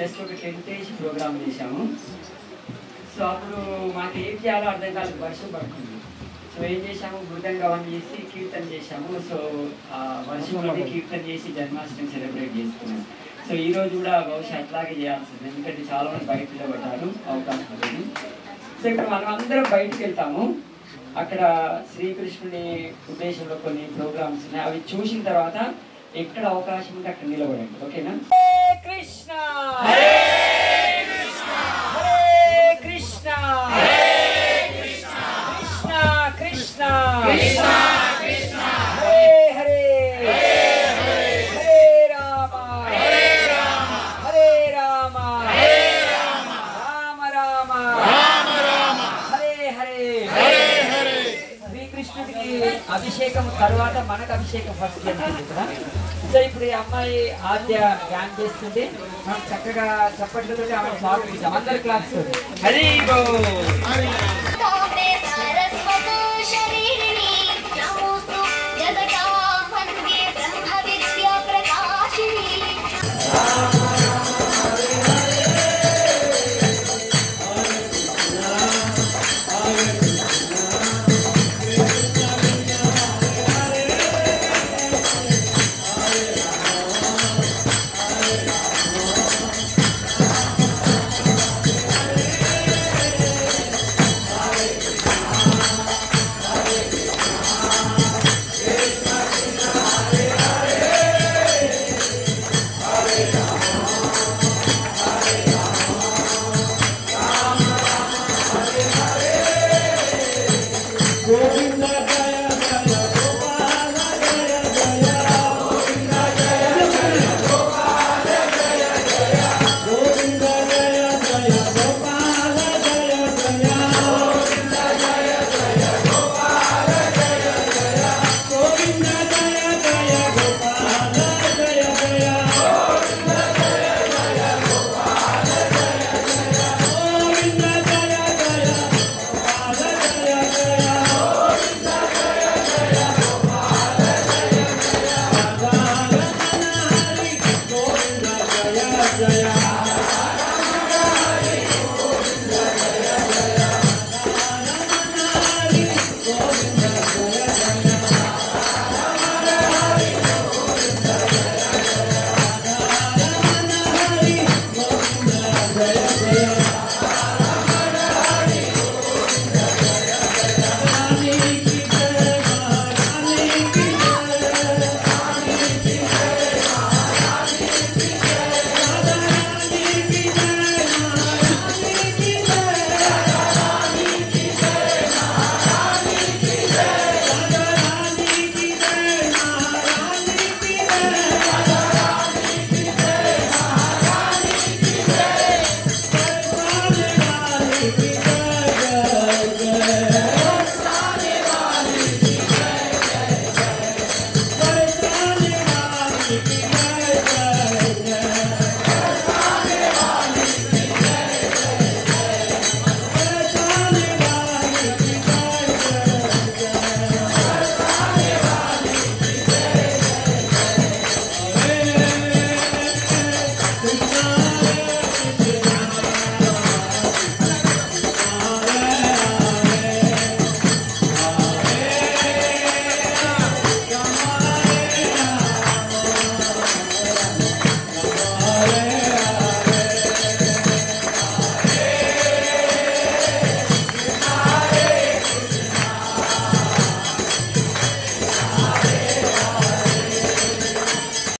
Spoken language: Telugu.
జస్ట్ ఒక 10 డేస్ ప్రోగ్రామ్ చేశాము. సో అప్పుడు మాకు ఏం చేయాలో అర్థం కాలేదు, వర్షం పడుతుంది. సో ఏం చేశాము, మృదంగం చేసి కీర్తన చేశాము. సో వర్షంలోనే కీర్తన చేసి జన్మాష్టమి సెలబ్రేట్ చేసుకున్నాం. సో ఈరోజు కూడా బహుశా అట్లాగే చేయాల్సింది, ఎందుకంటే చాలా మంది బయట నిలబడ్డారు అవకాశం లేదు. సో ఇప్పుడు మనం అందరం బయటకు వెళ్తాము. అక్కడ శ్రీకృష్ణుని ఉద్దేశంలో కొన్ని ప్రోగ్రామ్స్ ఉన్నాయి, అవి చూసిన తర్వాత ఎక్కడ అవకాశం ఉంటే అక్కడ నిలబడండి. ఓకేనా? కృష్ణ కృష్ణ కృష్ణ కృష్ణ కృష్ణ హరే హరే హరే రామ హరే రామ రామ రామ హరే హరే శ్రీకృష్ణుడికి అభిషేకం తర్వాత మనకు అభిషేకం ఫస్ట్ జరుగుతుంది కదా. సో ఇప్పుడు ఈ అమ్మాయి ఆద్య డ్యాన్స్ చేస్తుంది, మనం చక్కగా చప్పట్లతో ఆమె స్వాగతించాం అందరి క్లాస్. హరి జగతా వందే బ్రహ్మ విద్యా ప్రకాశిని.